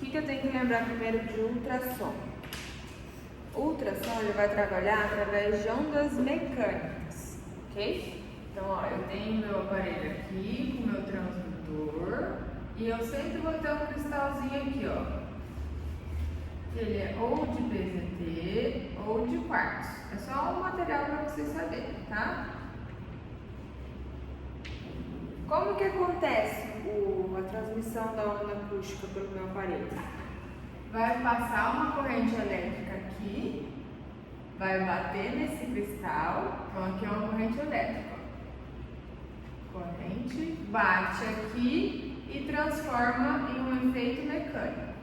que eu tenho que lembrar primeiro de ultrassom? O ultrassom ele vai trabalhar através de ondas mecânicas, ok? Então, ó, eu tenho meu aparelho aqui com meu transdutor e eu sempre vou ter um cristalzinho aqui, ó. Ele é ou de PZT ou de quartzo. É só um material para vocês saberem, tá? Como que acontece a transmissão da onda acústica pelo meu aparelho? Vai passar uma corrente elétrica aqui, vai bater nesse cristal, então aqui é uma corrente elétrica. Corrente bate aqui e transforma em um efeito mecânico.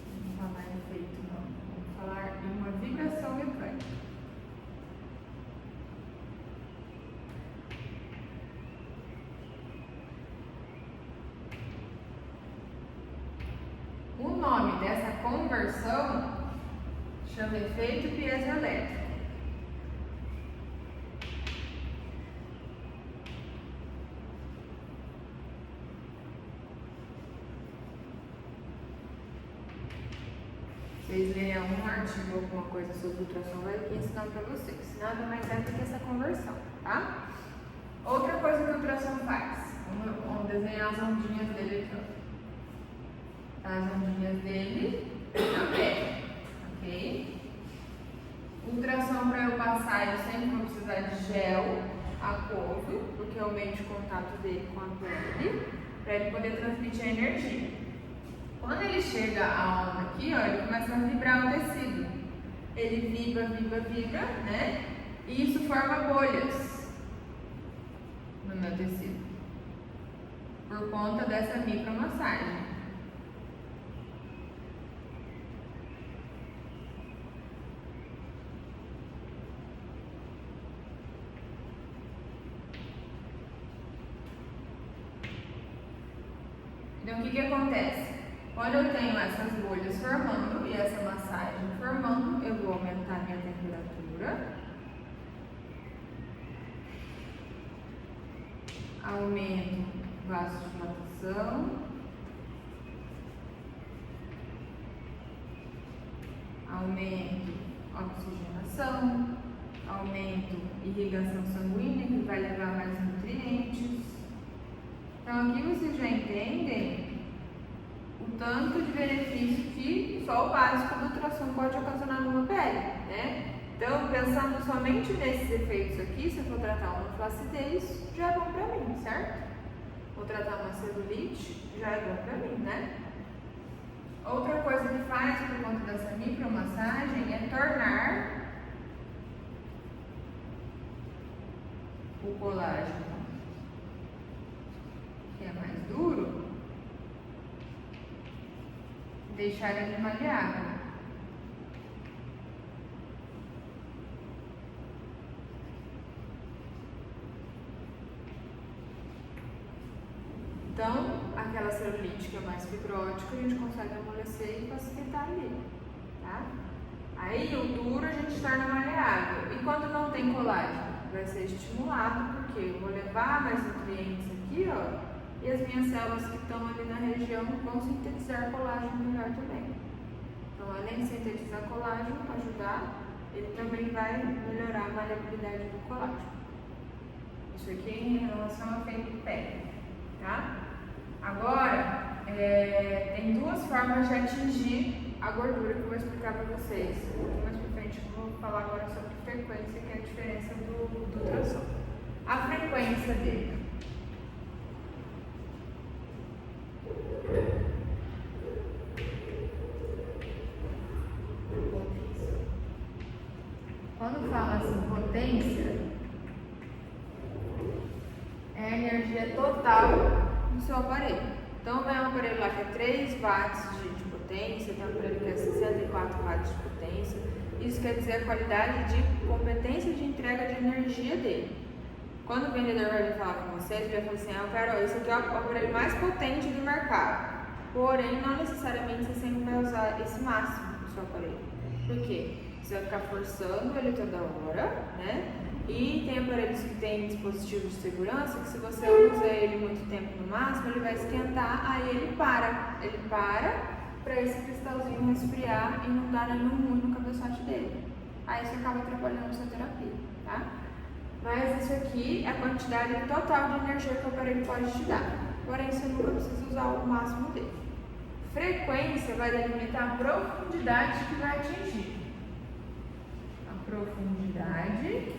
Não vou falar em efeito não, vou falar em uma vibração mecânica. O nome dessa conversão chama efeito piezoelétrico. Vocês leem algum artigo, alguma coisa sobre ultrassom, vai aqui ensinando para vocês. Nada mais é do que essa conversão, tá? Outra coisa que o ultrassom faz, vamos desenhar as ondinhas dele aqui, ó. As ondinhas dele na pele, ok? Ultrassom para eu passar, eu sempre vou precisar de gel aquoso, porque é o meio de contato dele com a pele, para ele poder transmitir a energia. Quando ele chega a onda aqui, ó, ele começa a vibrar o tecido. Ele vibra, né? E isso forma bolhas no meu tecido, por conta dessa micromassagem. Então, o que acontece? Quando eu tenho essas bolhas formando e essa massagem formando, eu vou aumentar minha temperatura, aumento vasodilatação, aumento oxigenação, aumento irrigação sanguínea, que vai levar mais nutrientes. Então, aqui vocês já entendem o tanto de benefício que só o básico do ultrassom pode ocasionar numa pele, né? Então, pensando somente nesses efeitos aqui, se eu for tratar uma flacidez, já é bom pra mim, certo? Vou tratar uma celulite, já é bom pra mim, né? Outra coisa que faz por conta dessa micromassagem é tornar o colágeno, que é mais duro, deixar ele maleável. Então, aquela celulite que é mais fibrótica, a gente consegue amolecer e facilitar ali, tá? Aí, o duro a gente torna maleável. E quando não tem colágeno, vai ser estimulado, porque eu vou levar mais nutrientes aqui, ó, e as minhas células que estão ali na região vão sintetizar colágeno melhor também. Então, além de sintetizar colágeno, ajudar, ele também vai melhorar a maleabilidade do colágeno. Isso aqui em relação ao efeito pele, tá? Agora, tem duas formas de atingir a gordura que eu vou explicar para vocês. Um pouquinho mais pra frente eu vou falar agora sobre frequência, que é a diferença do ultrassom. A frequência dele. Quando fala assim, potência, é a energia total do seu aparelho. Então, vem um aparelho lá que é 3 watts de potência, tem um aparelho que é 64 watts de potência. Isso quer dizer a qualidade de competência de entrega de energia dele. Quando o vendedor vai vir falar com vocês, ele vai falar assim, eu quero, esse aqui é o aparelho mais potente do mercado. Porém, não necessariamente você sempre vai usar esse máximo do seu aparelho. Por quê? Você vai ficar forçando ele toda hora, né? E tem aparelhos que tem dispositivos de segurança que se você usa ele muito tempo no máximo, ele vai esquentar, aí ele para para esse cristalzinho resfriar e não dar nenhum ruim no cabeçote dele. Aí isso acaba atrapalhando a sua terapia, tá? Mas isso aqui é a quantidade total de energia que o aparelho pode te dar. Porém, você nunca precisa usar o máximo dele. Frequência vai delimitar a profundidade que vai atingir. A profundidade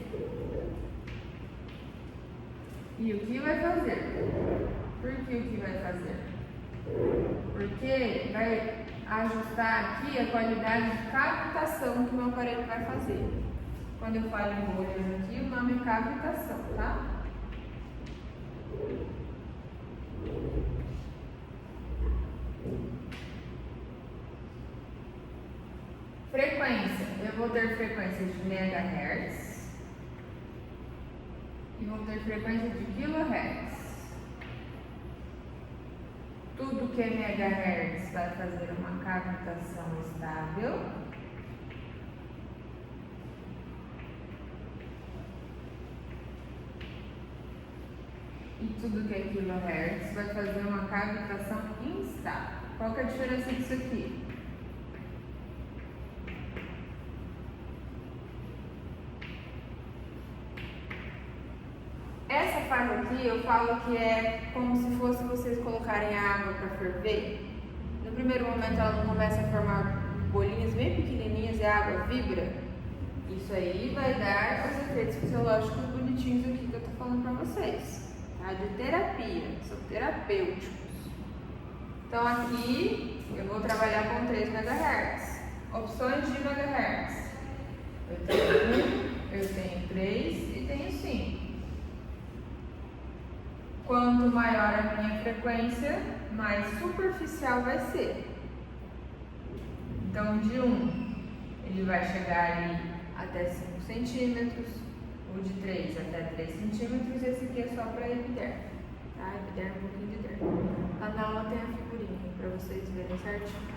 e o que vai fazer. Por que o que vai fazer? Porque vai ajustar aqui a qualidade de captação que o meu aparelho vai fazer. Quando eu falo em bolhas aqui, o nome é cavitação, tá? Frequência. Eu vou ter frequência de megahertz e vou ter frequência de kilohertz. Tudo que é megahertz vai fazer uma cavitação estável. E tudo que é kilohertz vai fazer uma cavitação instável. Qual que é a diferença disso aqui? Essa fase aqui eu falo que é como se fosse vocês colocarem a água para ferver. No primeiro momento ela não começa a formar bolinhas bem pequenininhas e a água vibra. Isso aí vai dar os efeitos fisiológicos bonitinhos aqui que eu tô falando para vocês. De terapia, são terapêuticos. Então aqui eu vou trabalhar com 3 MHz. Opções de megahertz. Eu tenho 1, eu tenho 3 e tenho 5. Quanto maior a minha frequência, mais superficial vai ser. Então de 1 ele vai chegar ali até 5 centímetros. O de 3 até 3 centímetros, esse aqui é só para epiderme, tá? Epiderme, um pouquinho de derme. Lá na aula tem a figurinha para vocês verem certinho.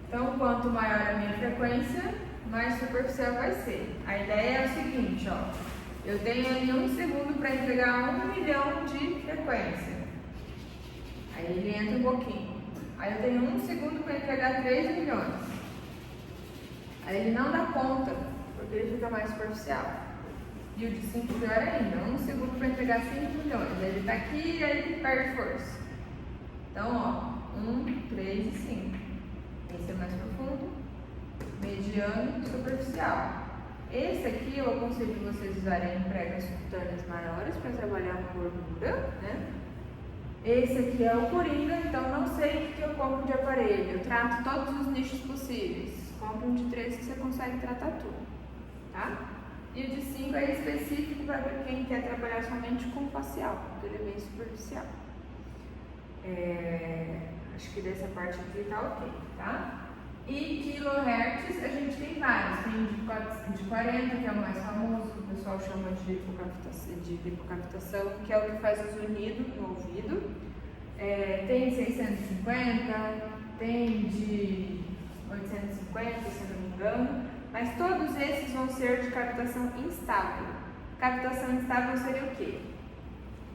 Então, quanto maior a minha frequência, mais superficial vai ser. A ideia é o seguinte, ó. Eu tenho ali 1 segundo para entregar 1 milhão de frequência. Aí ele entra um pouquinho. Aí eu tenho 1 segundo para entregar 3 milhões. Aí ele não dá conta, porque ele fica mais superficial. E o de 5 pior ainda, 1 segundo para entregar 5 milhões. Aí ele tá aqui e aí ele perde força. Então, ó, 1, 3 e 5. Esse é mais profundo, mediano e superficial. Esse aqui eu aconselho vocês usarem em pregas subcutâneas maiores para trabalhar com gordura, né? Esse aqui é o coringa, então não sei o que eu compro de aparelho. Eu trato todos os nichos possíveis. Compre um de 3 que você consegue tratar tudo, tá? E o de 5 é específico para quem quer trabalhar somente com facial, porque ele é bem superficial. Acho que dessa parte aqui tá ok, tá? E kilohertz a gente tem vários. Tem de 40, que é o mais famoso, que o pessoal chama de lipocavitação, que é o que faz o zunido no ouvido. Tem 650, tem de 850, se não me engano, mas todos esses vão ser de cavitação instável. Cavitação instável seria o quê?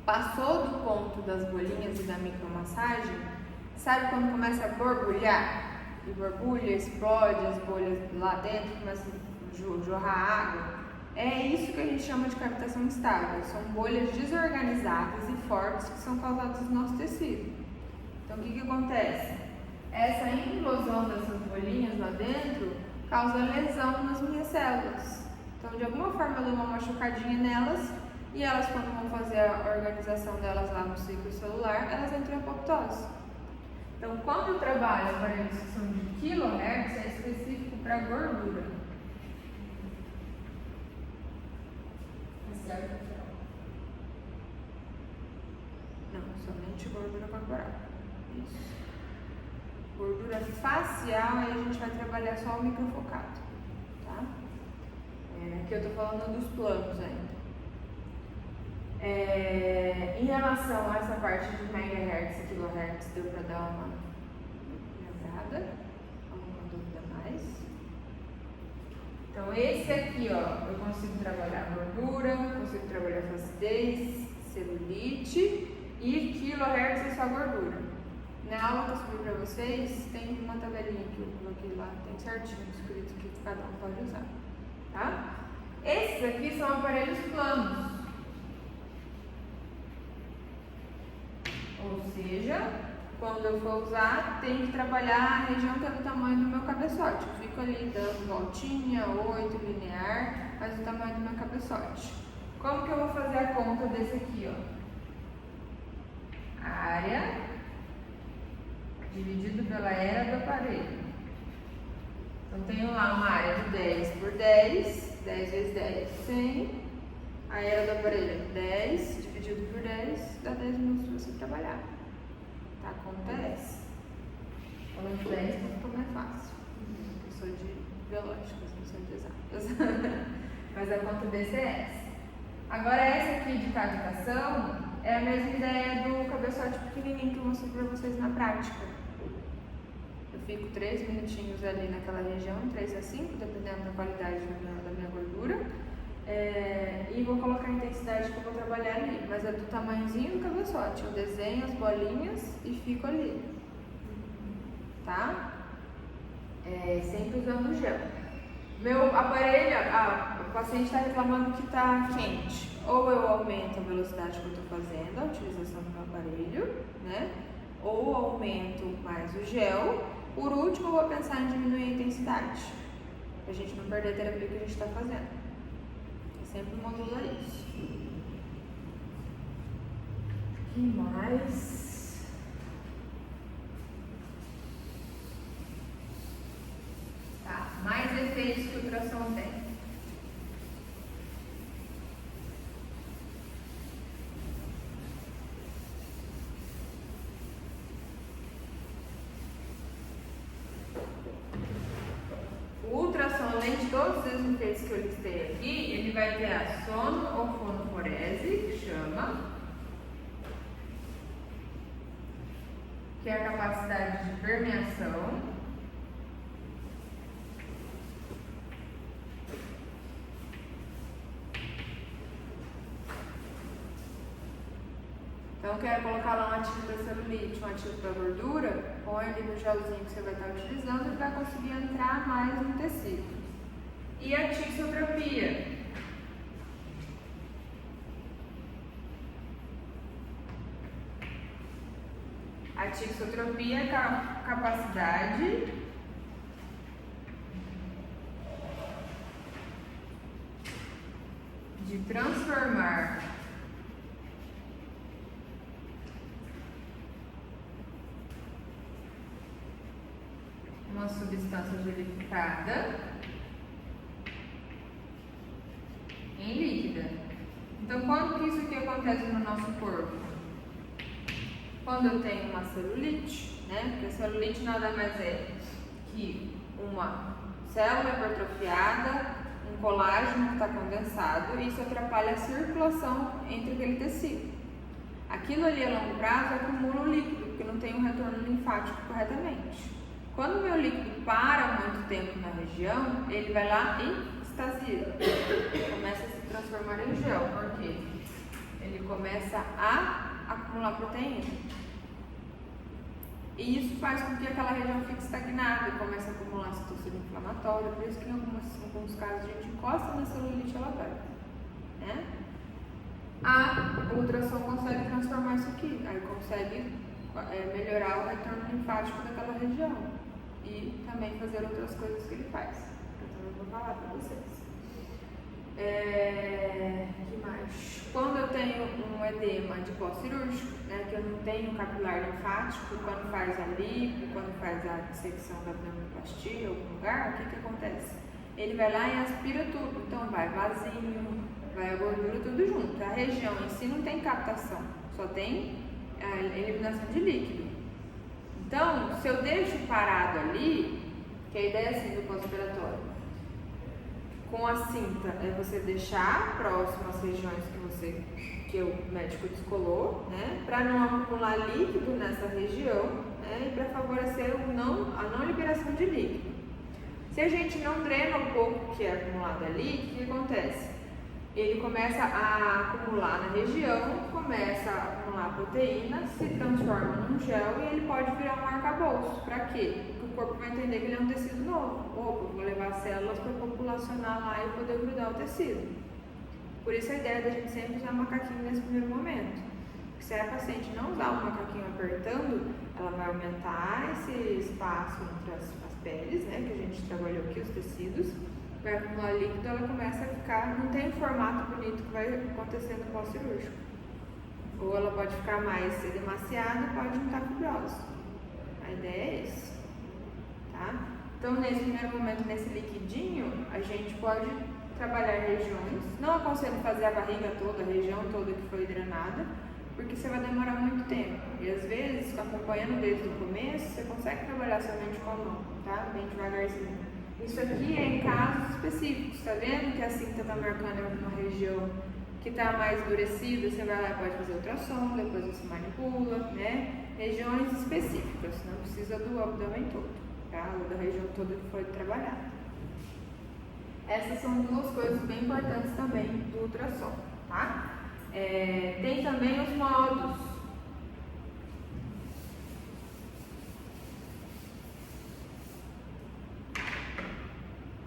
Passou do ponto das bolinhas e da micromassagem, sabe quando começa a borbulhar? E borbulha, explode, as bolhas lá dentro começam a jorrar água. É isso que a gente chama de cavitação instável. São bolhas desorganizadas e fortes que são causadas no nosso tecido. Então o que acontece? Essa implosão dessas bolinhas lá dentro causa lesão nas minhas células. Então, de alguma forma, eu dou uma machucadinha nelas e elas, quando vão fazer a organização delas lá no ciclo celular, elas entram em apoptose. Então, quando eu trabalho aparelhos que são de kilohertz, é específico para gordura. Não, somente gordura corporal. Isso. Gordura facial, aí a gente vai trabalhar só o microfocado, tá? Aqui eu tô falando dos planos ainda. Em relação a essa parte de megahertz e kilohertz, deu para dar uma lembrada? Alguma dúvida mais? Então esse aqui, ó, eu consigo trabalhar gordura, consigo trabalhar flacidez, celulite e quilohertz é só gordura. Na aula que eu subi pra vocês, tem uma tabelinha que eu coloquei lá, tem certinho escrito que cada um pode usar, tá? Esses aqui são aparelhos planos. Ou seja, quando eu for usar, tem que trabalhar a região que é do tamanho do meu cabeçote. Eu fico ali dando voltinha, 8, linear, mas o tamanho do meu cabeçote. Como que eu vou fazer a conta desse aqui, ó? Área dividido pela era do aparelho. Então, tenho lá uma área de 10 por 10, 10 vezes 10, 100. A era do aparelho é 10 dividido por 10, dá 10 minutos para você trabalhar. Tá? A conta é essa. Falando 10 para ficar mais fácil. Eu sou de biológicas, não sou de exatas. Mas a conta desse é essa. Agora, essa aqui de cavitação é a mesma ideia do cabeçote pequenininho que eu mostrei para vocês na prática. Eu fico 3 minutinhos ali naquela região, 3 a 5, dependendo da qualidade da minha gordura. E vou colocar a intensidade que eu vou trabalhar ali, mas é do tamanhozinho do cabeçote. Eu desenho as bolinhas e fico ali, tá? Sempre usando o gel. Meu aparelho, o paciente está reclamando que está quente. Ou eu aumento a velocidade que eu estou fazendo, a utilização do meu aparelho, né? Ou aumento mais o gel. Por último, eu vou pensar em diminuir a intensidade, para a gente não perder a terapia que a gente está fazendo. Sempre modula isso. O que mais? Tá, mais efeitos que o ultrassom tem. O ultrassom, além de todos os efeitos que eu listei aqui, ele vai ter a sono ou fonoforese, que chama, que é a capacidade de permeação. Então, quero colocar lá um ativo para celulite, um ativo para gordura, põe ali no gelzinho que você vai estar utilizando e vai conseguir entrar mais no tecido. E a tixotropia. A tixotropia é a capacidade de transformar uma substância gelificada em líquida. Então, quando que isso aqui acontece no nosso corpo? Quando eu tenho uma celulite, né? Porque a celulite nada mais é que uma célula hipertrofiada, um colágeno que está condensado, e isso atrapalha a circulação entre aquele tecido. Aquilo ali a longo prazo acumula o líquido, porque não tem um retorno linfático corretamente. Quando o meu líquido para muito tempo na região, ele vai lá e extasia, começa a se transformar em gel. Por quê? Ele começa a acumular proteína. E isso faz com que aquela região fique estagnada, começa a acumular citocina inflamatória, por isso que em alguns casos a gente encosta na celulite e ela vai, né? A ultrassom consegue transformar isso aqui, aí consegue melhorar o retorno linfático daquela região e também fazer outras coisas que ele faz. Eu também vou falar para vocês. Que mais? Quando eu tenho um edema de pós-cirúrgico, né, que eu não tenho capilar linfático, quando faz a lipo, quando faz a dissecção da pneumoplastia em algum lugar, o que acontece? Ele vai lá e aspira tudo, então vai vasinho, vai a gordura, tudo junto. A região em si não tem captação, só tem a eliminação de líquido. Então, se eu deixo parado ali, que a ideia é assim do pós-operatório, com a cinta é você deixar próximo às regiões que o médico descolou, né, para não acumular líquido nessa região, né, e para favorecer a não liberação de líquido. Se a gente não drena um pouco que é acumulado ali, o que acontece? Ele começa a acumular na região, começa a acumular proteína, se transforma num gel e ele pode virar um arcabouço. Para quê? Porque o corpo vai entender que ele é um tecido novo. Opa, vou levar células para populacionar lá e poder grudar o tecido. Por isso a ideia da gente sempre usar macaquinho nesse primeiro momento. Porque se a paciente não usar o macaquinho apertando, ela vai aumentar esse espaço entre as peles, né, que a gente trabalhou aqui, os tecidos, vai acumular líquido, ela começa a ficar, não tem o formato bonito que vai acontecer no pós-cirúrgico. Ou ela pode ficar mais edemaciada, pode não estar fibrosa. A ideia é essa, tá? Então, nesse primeiro momento, nesse liquidinho, a gente pode trabalhar regiões. Não aconselho fazer a barriga toda, a região toda que foi drenada, porque você vai demorar muito tempo. E às vezes, acompanhando desde o começo, você consegue trabalhar somente com a mão, tá? Bem devagarzinho. Isso aqui é em casos específicos, tá vendo que a cinta tá marcando uma região que tá mais endurecida, você vai lá e pode fazer ultrassom, depois você manipula, né? Regiões específicas, não precisa do abdômen todo, tá? Ou da região toda que foi trabalhada. Essas são duas coisas bem importantes também do ultrassom, tá? Tem também os modos.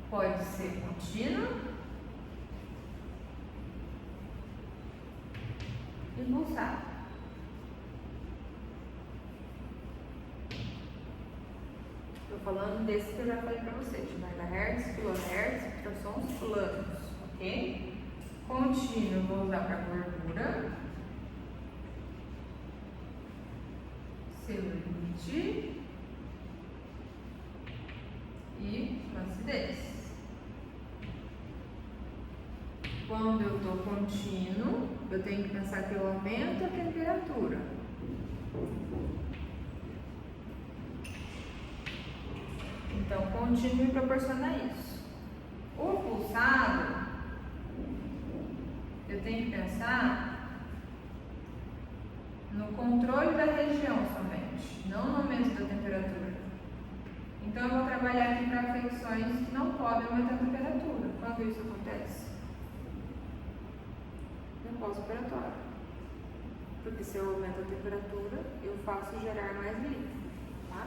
Pode ser contínuo e pulsado. Estou falando desse que eu já falei para vocês, de megahertz, kilohertz, ultrassons planos, ok? Contínuo vou usar para gordura, celulite e flacidez. Quando eu estou contínuo, eu tenho que pensar que eu aumento a temperatura. Então, contínuo me proporciona isso. O pulsado, eu tenho que pensar no controle da região somente, não no aumento da temperatura. Então, eu vou trabalhar aqui para afecções que não podem aumentar a temperatura. Quando isso acontece? No pós-operatório. Porque se eu aumento a temperatura, eu faço gerar mais líquido, tá?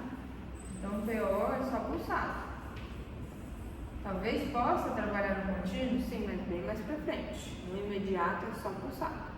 Então, o PO é só pulsado. Talvez possa trabalhar no contínuo, sim, mas bem mais para frente. No imediato é só pulsado.